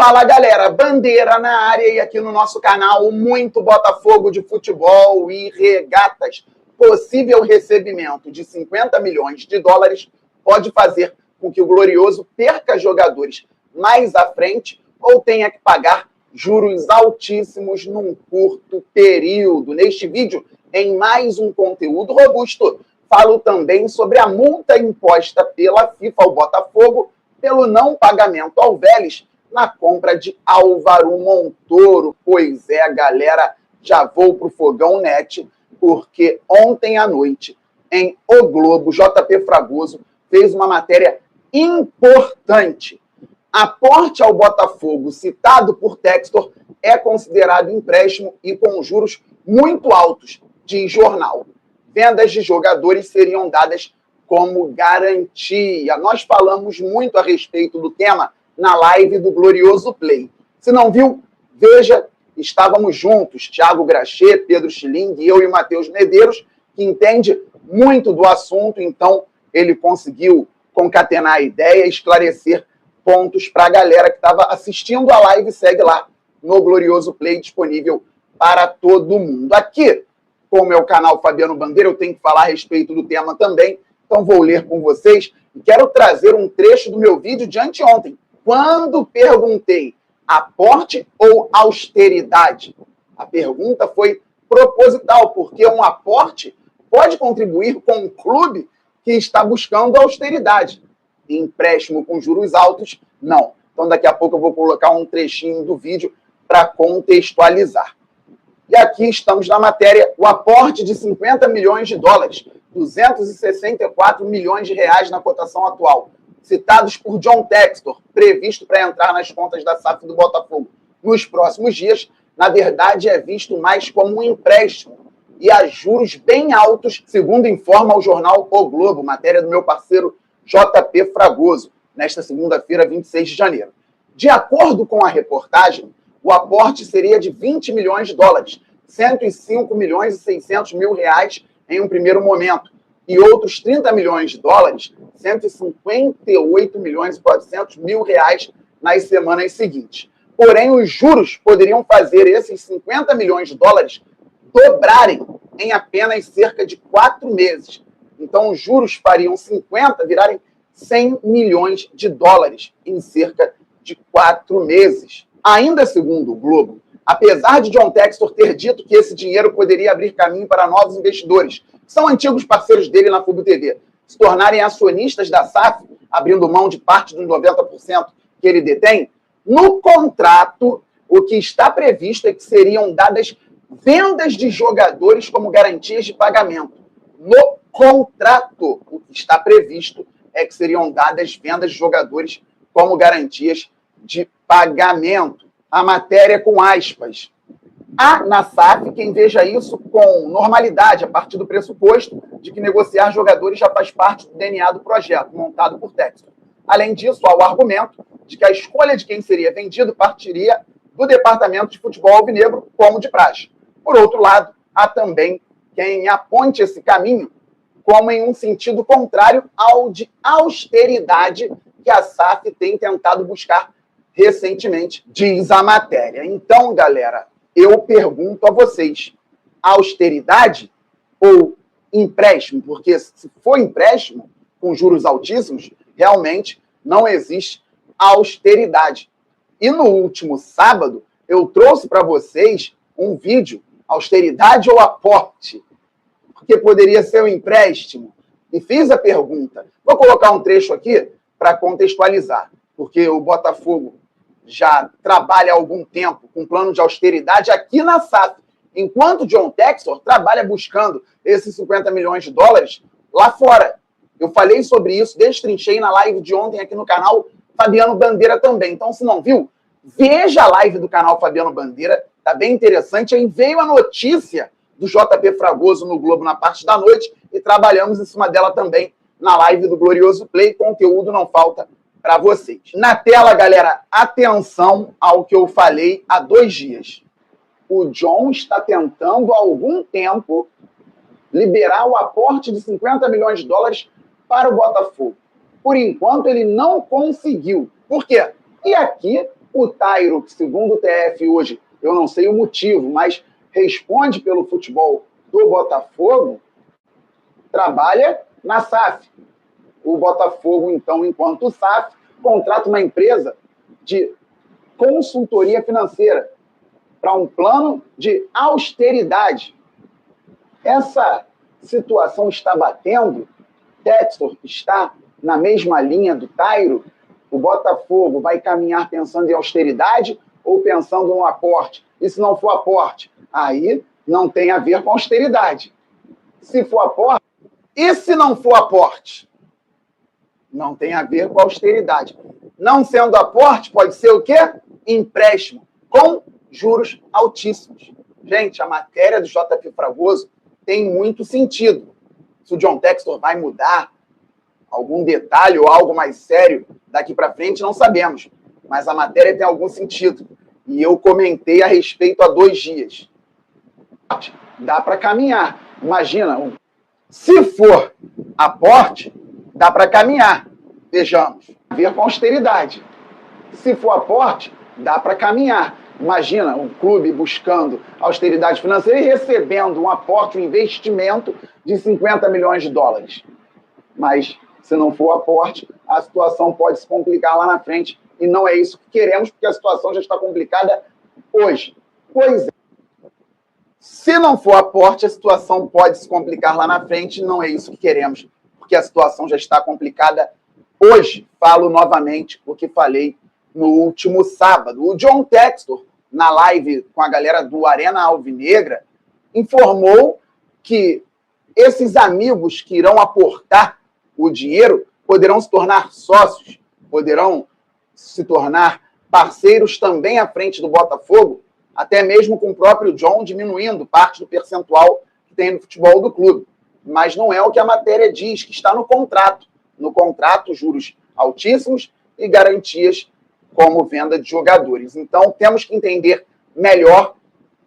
Fala galera, Bandeira na área e aqui no nosso canal muito Botafogo de futebol e regatas. Possível recebimento de 50 milhões de dólares pode fazer com que o Glorioso perca jogadores mais à frente ou tenha que pagar juros altíssimos num curto período. Neste vídeo, em mais um conteúdo robusto, falo também sobre a multa imposta pela FIFA ao Botafogo pelo não pagamento ao Vélez na compra de Álvaro Montoro. Pois é, galera, já vou pro Fogão Net, porque ontem à noite, em O Globo, JP Fragoso fez uma matéria importante. Aporte ao Botafogo citado por Textor é considerado empréstimo e com juros muito altos, diz jornal. Vendas de jogadores seriam dadas como garantia. Nós falamos muito a respeito do tema na live do Glorioso Play. Se não viu, veja, estávamos juntos, Thiago Graxê, Pedro Schilling, eu e o Matheus Medeiros, que entende muito do assunto, então ele conseguiu concatenar a ideia e esclarecer pontos para a galera que estava assistindo a live. Segue lá no Glorioso Play, disponível para todo mundo. Aqui, com o meu canal Fabiano Bandeira, eu tenho que falar a respeito do tema também, então vou ler com vocês e quero trazer um trecho do meu vídeo de anteontem, quando perguntei aporte ou austeridade. A pergunta foi proposital, porque um aporte pode contribuir com um clube que está buscando austeridade. Empréstimo com juros altos, não. Então daqui a pouco eu vou colocar um trechinho do vídeo para contextualizar. E aqui estamos na matéria, o aporte de 50 milhões de dólares, 264 milhões de reais na cotação atual, citados por John Textor, previsto para entrar nas contas da SAF do Botafogo nos próximos dias, na verdade é visto mais como um empréstimo e a juros bem altos, segundo informa o jornal O Globo, matéria do meu parceiro JP Fragoso, nesta segunda-feira, 26 de janeiro. De acordo com a reportagem, o aporte seria de 20 milhões de dólares, 105 milhões e 600 mil reais em um primeiro momento, e outros 30 milhões de dólares, 158 milhões e 400 mil reais nas semanas seguintes. Porém, os juros poderiam fazer esses 50 milhões de dólares dobrarem em apenas cerca de 4 meses. Então, os juros fariam 50 virarem 100 milhões de dólares em cerca de 4 meses. Ainda segundo o Globo, apesar de John Textor ter dito que esse dinheiro poderia abrir caminho para novos investidores, que são antigos parceiros dele na Fubo TV, se tornarem acionistas da SAF, abrindo mão de parte dos 90% que ele detém, no contrato, o que está previsto é que seriam dadas vendas de jogadores como garantias de pagamento. No contrato, o que está previsto é que seriam dadas vendas de jogadores como garantias de pagamento. A matéria com aspas. Há na SAF quem veja isso com normalidade, a partir do pressuposto de que negociar jogadores já faz parte do DNA do projeto, montado por Textor. Além disso, há o argumento de que a escolha de quem seria vendido partiria do departamento de futebol alvinegro, como de praxe. Por outro lado, há também quem aponte esse caminho como em um sentido contrário ao de austeridade que a SAF tem tentado buscar recentemente, diz a matéria. Então, galera, eu pergunto a vocês, austeridade ou empréstimo? Porque se for empréstimo com juros altíssimos, realmente não existe austeridade. E no último sábado, eu trouxe para vocês um vídeo, austeridade ou aporte? Porque poderia ser um empréstimo. E fiz a pergunta. Vou colocar um trecho aqui para contextualizar, porque o Botafogo já trabalha há algum tempo com plano de austeridade aqui na SAF, enquanto John Textor trabalha buscando esses 50 milhões de dólares lá fora. Eu falei sobre isso, destrinchei na live de ontem aqui no canal Fabiano Bandeira também. Então, se não viu, veja a live do canal Fabiano Bandeira, tá bem interessante. Aí veio a notícia do JP Fragoso no Globo na parte da noite e trabalhamos em cima dela também na live do Glorioso Play. Conteúdo não falta para vocês. Na tela, galera, atenção ao que eu falei há 2 dias. O John está tentando há algum tempo liberar o aporte de 50 milhões de dólares para o Botafogo. Por enquanto, ele não conseguiu. Por quê? E aqui O Tairo, que segundo o TF hoje, eu não sei o motivo, mas responde pelo futebol do Botafogo, trabalha na SAF. O Botafogo, então, enquanto SAF, contrata uma empresa de consultoria financeira para um plano de austeridade. Essa situação está batendo, Textor está na mesma linha do Tairo, o Botafogo vai caminhar pensando em austeridade ou pensando no aporte? E se não for aporte, aí não tem a ver com austeridade. Se for aporte, e se não for aporte? Não tem a ver com austeridade. Não sendo aporte, pode ser o quê? Empréstimo, com juros altíssimos. Gente, a matéria do JP Fragoso tem muito sentido. Se o John Textor vai mudar algum detalhe ou algo mais sério daqui para frente, não sabemos. Mas a matéria tem algum sentido. E eu comentei a respeito há 2 dias. Dá para caminhar. Imagina, se for aporte, dá para caminhar. Vejamos, ver com austeridade. Se for aporte, dá para caminhar. Imagina um clube buscando austeridade financeira e recebendo um aporte, um investimento de 50 milhões de dólares. Mas, se não for aporte, a situação pode se complicar lá na frente. E não é isso que queremos, porque a situação já está complicada hoje. Pois é. Se não for aporte, a situação pode se complicar lá na frente. Não é isso que queremos, porque a situação já está complicada hoje. Falo novamente o que falei no último sábado. O John Textor, na live com a galera do Arena Alvinegra, informou que esses amigos que irão aportar o dinheiro poderão se tornar sócios, poderão se tornar parceiros também à frente do Botafogo, até mesmo com o próprio John diminuindo parte do percentual que tem no futebol do clube. Mas não é o que a matéria diz, que está no contrato. No contrato, juros altíssimos e garantias como venda de jogadores. Então, temos que entender melhor.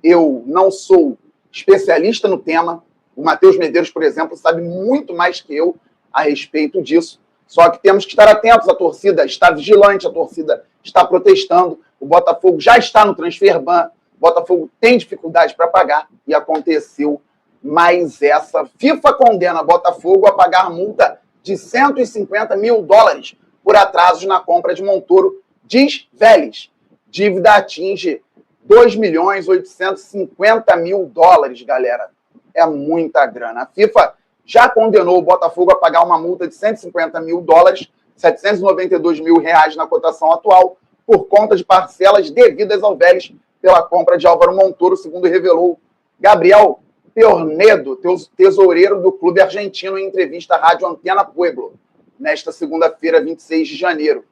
Eu não sou especialista no tema. O Matheus Medeiros, por exemplo, sabe muito mais que eu a respeito disso. Só que temos que estar atentos. A torcida está vigilante, a torcida está protestando. O Botafogo já está no transfer ban. O Botafogo tem dificuldade para pagar e aconteceu mais essa. FIFA condena Botafogo a pagar multa de 150 mil dólares por atrasos na compra de Montoro, diz Vélez. Dívida atinge 2.850.000 dólares, galera. É muita grana. A FIFA já condenou o Botafogo a pagar uma multa de 150 mil dólares, 792 mil reais na cotação atual, por conta de parcelas devidas ao Vélez pela compra de Álvaro Montoro, segundo revelou Gabriel Peornedo, tesoureiro do clube argentino, em entrevista à Rádio Antena Pueblo, nesta segunda-feira, 26 de janeiro.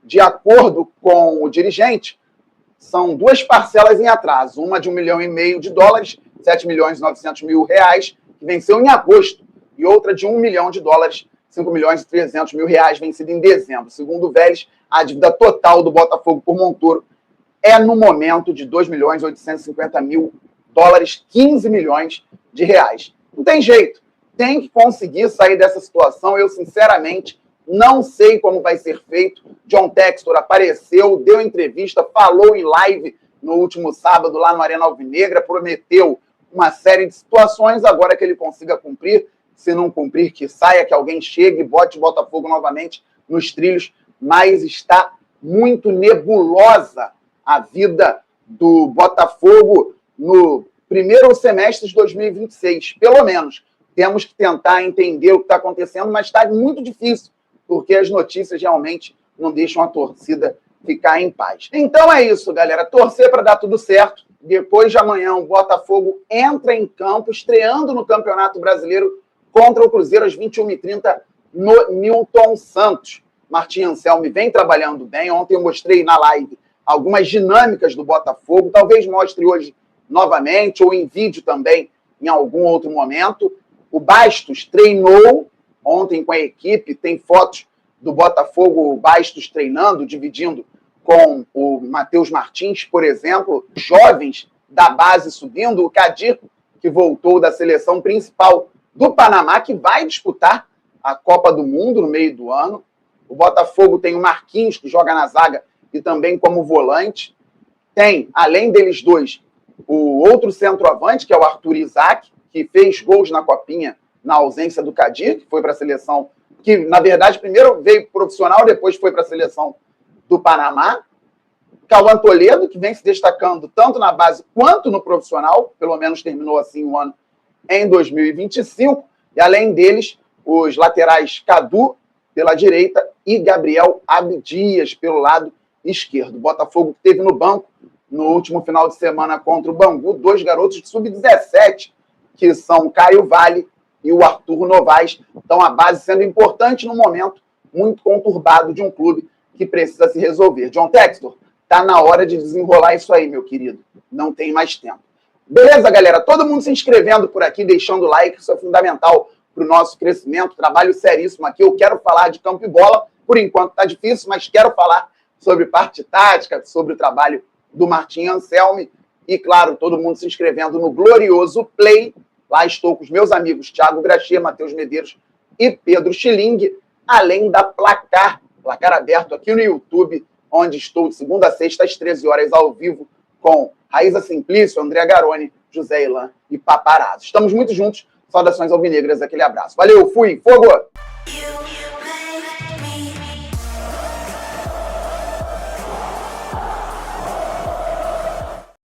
De acordo com o dirigente, são 2 parcelas em atraso, uma de 1,5 milhão de dólares, 7.900.000 reais, que venceu em agosto, e outra de 1 milhão de dólares, 5.300.000 reais, vencida em dezembro. Segundo o Vélez, a dívida total do Botafogo por Montoro é, no momento, de 2.850.000 dólares, 15 milhões de reais. Não tem jeito, tem que conseguir sair dessa situação. Eu, sinceramente, não sei como vai ser feito. John Textor apareceu, deu entrevista, falou em live no último sábado lá no Arena Alvinegra, prometeu uma série de situações, agora que ele consiga cumprir. Se não cumprir, que saia, que alguém chegue e bote o Botafogo novamente nos trilhos. Mas está muito nebulosa a vida do Botafogo no primeiro semestre de 2026. Pelo menos, temos que tentar entender o que está acontecendo, mas está muito difícil, porque as notícias realmente não deixam a torcida ficar em paz. Então é isso, galera. Torcer para dar tudo certo. Depois de amanhã, o Botafogo entra em campo, estreando no Campeonato Brasileiro contra o Cruzeiro às 21h30 no Newton Santos. Martim Anselmi vem trabalhando bem. Ontem eu mostrei na live algumas dinâmicas do Botafogo. Talvez mostre hoje novamente ou em vídeo também em algum outro momento. O Bastos treinou ontem com a equipe. Tem fotos do Botafogo, o Bastos treinando, dividindo com o Matheus Martins, por exemplo. Jovens da base subindo. O Kadir, que voltou da seleção principal do Panamá, que vai disputar a Copa do Mundo no meio do ano. O Botafogo tem o Marquinhos, que joga na zaga e também como volante. Tem, além deles dois, o outro centroavante, que é o Arthur Isaac, que fez gols na Copinha na ausência do Kadir, que foi para a seleção, que na verdade primeiro veio profissional, depois foi para a seleção do Panamá. Cauã Toledo, que vem se destacando tanto na base quanto no profissional, pelo menos terminou assim o ano em 2025. E além deles, os laterais Cadu, pela direita, e Gabriel Abdias, pelo lado esquerdo. O Botafogo que teve no banco, no último final de semana contra o Bangu, dois garotos de sub-17, que são o Caio Vale e o Arthur Novaes. Então a base sendo importante num momento muito conturbado de um clube que precisa se resolver. John Textor, tá na hora de desenrolar isso aí, meu querido. Não tem mais tempo. Beleza, galera? Todo mundo se inscrevendo por aqui, deixando o like, isso é fundamental para o nosso crescimento. Trabalho seríssimo aqui. Eu quero falar de campo e bola. Por enquanto tá difícil, mas quero falar sobre parte tática, sobre o trabalho do Martim Anselmi. E, claro, todo mundo se inscrevendo no Glorioso Play. Lá estou com os meus amigos Thiago Graxia, Matheus Medeiros e Pedro Schilling, além da Placar aberto aqui no YouTube, onde estou de segunda a sexta, às 13 horas, ao vivo, com Raíza Simplício, André Garoni, José Ilan e Paparazzo. Estamos muito juntos. Saudações alvinegras, aquele abraço. Valeu, fui, fogo!